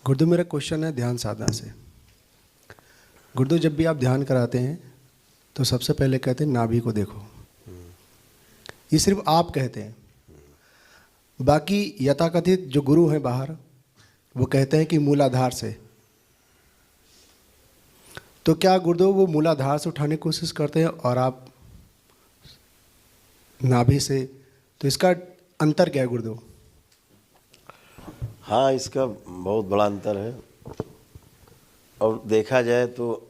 गुरुदेव, मेरा क्वेश्चन है ध्यान साधना से। गुरुदेव, जब भी आप ध्यान कराते हैं तो सबसे पहले कहते हैं नाभि को देखो। ये सिर्फ आप कहते हैं, बाकी यथाकथित जो गुरु हैं बाहर वो कहते हैं कि मूलाधार से। तो क्या गुरुदेव वो मूलाधार से उठाने की कोशिश करते हैं और आप नाभि से? तो इसका अंतर क्या है गुरुदेव? हाँ, इसका बहुत बड़ा अंतर है। और देखा जाए तो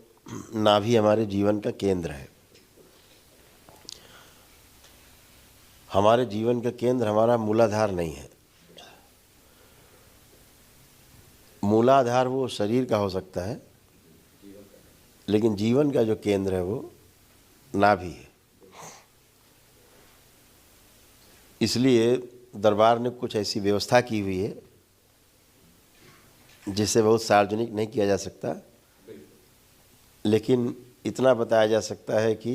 नाभि हमारे जीवन का केंद्र है। हमारे जीवन का केंद्र हमारा मूलाधार नहीं है। मूलाधार वो शरीर का हो सकता है, लेकिन जीवन का जो केंद्र है वो नाभि है। इसलिए दरबार ने कुछ ऐसी व्यवस्था की हुई है जिसे बहुत सार्वजनिक नहीं किया जा सकता, लेकिन इतना बताया जा सकता है कि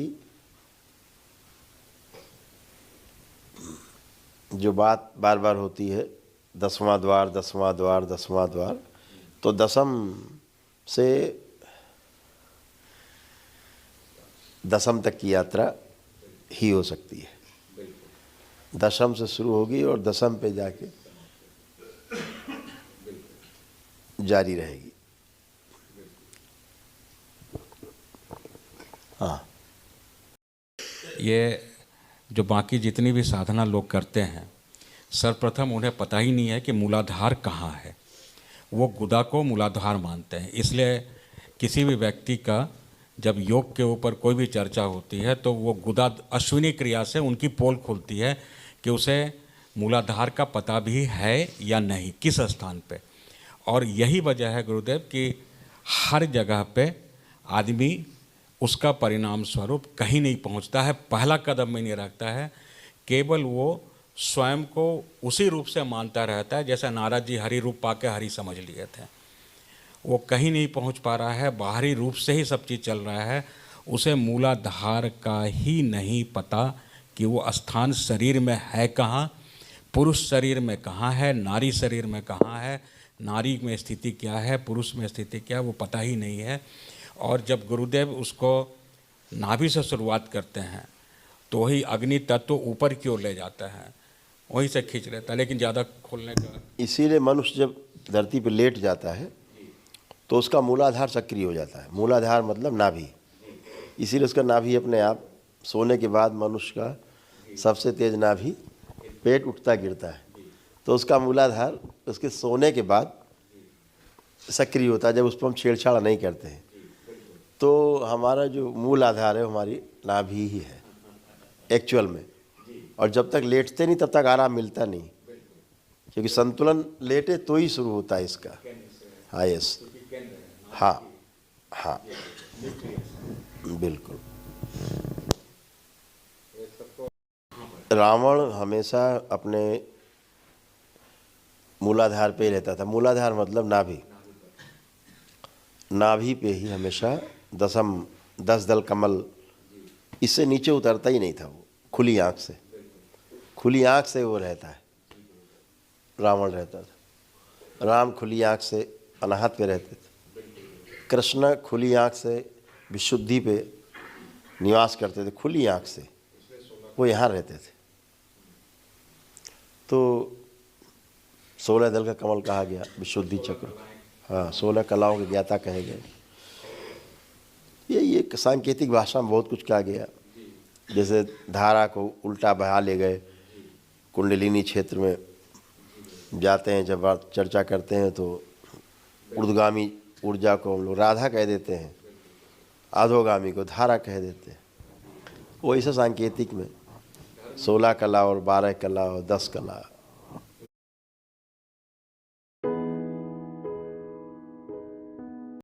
जो बात बार बार होती है 10वां द्वार 10वां द्वार 10वां द्वार, तो दसम से दसम तक की यात्रा ही हो सकती है। दशम से शुरू होगी और दसम पे जाके जारी रहेगी। हाँ, ये जो बाकी जितनी भी साधना लोग करते हैं, सर्वप्रथम उन्हें पता ही नहीं है कि मूलाधार कहाँ है। वो गुदा को मूलाधार मानते हैं। इसलिए किसी भी व्यक्ति का जब योग के ऊपर कोई भी चर्चा होती है तो वो गुदा अश्विनी क्रिया से उनकी पोल खुलती है कि उसे मूलाधार का पता भी है या नहीं, किस स्थान पे। और यही वजह है गुरुदेव कि हर जगह पे आदमी उसका परिणाम स्वरूप कहीं नहीं पहुंचता है, पहला कदम में नहीं रखता है। केवल वो स्वयं को उसी रूप से मानता रहता है जैसा नारद जी हरि रूप पाके हरि समझ लिए थे। वो कहीं नहीं पहुंच पा रहा है, बाहरी रूप से ही सब चीज़ चल रहा है। उसे मूलाधार का ही नहीं पता कि वो स्थान शरीर में है कहाँ, पुरुष शरीर में कहाँ है, नारी शरीर में कहाँ है, नारी में स्थिति क्या है, पुरुष में स्थिति क्या है, वो पता ही नहीं है। और जब गुरुदेव उसको नाभि से शुरुआत करते हैं तो वही अग्नि तत्व ऊपर की ओर ले जाता है, वहीं से खींच लेता है, लेकिन ज़्यादा खोलने का। इसीलिए मनुष्य जब धरती पर लेट जाता है तो उसका मूलाधार सक्रिय हो जाता है। मूलाधार मतलब नाभि। इसीलिए उसका नाभि अपने आप सोने के बाद मनुष्य का सबसे तेज नाभि पेट उठता गिरता है, तो उसका मूलाधार उसके सोने के बाद सक्रिय होता है, जब उस पर हम छेड़छाड़ नहीं करते हैं। तो हमारा जो मूल आधार है हमारी नाभि ही है एक्चुअल में। और जब तक लेटते नहीं तब तक आराम मिलता नहीं, क्योंकि संतुलन लेटे तो ही शुरू होता है इसका। हाँ, यस, हाँ हाँ, बिल्कुल। रावण हमेशा अपने मूलाधार पे ही रहता था। मूलाधार मतलब नाभि। नाभि पे ही हमेशा दसम 10 दल कमल, इससे नीचे उतरता ही नहीं था। वो खुली आंख से वो रहता है। रावण रहता था। राम खुली आंख से अनाहत पे रहते थे। कृष्ण खुली आंख से विशुद्धि पे निवास करते थे। खुली आंख से वो यहाँ रहते थे। तो 16 दल का कमल कहा गया, विशुद्धि चक्र। हाँ, 16 कलाओं के ज्ञाता कहे गए। ये एक सांकेतिक भाषा में बहुत कुछ कहा गया। जैसे धारा को उल्टा बहा ले गए। कुंडलिनी क्षेत्र में जाते हैं, जब आप चर्चा करते हैं तो ऊर्ध्वगामी ऊर्जा को हम लोग राधा कह देते हैं, अधोगामी को धारा कह देते हैं। वो ऐसा सांकेतिक में 16 कला और 12 कला और 10 कला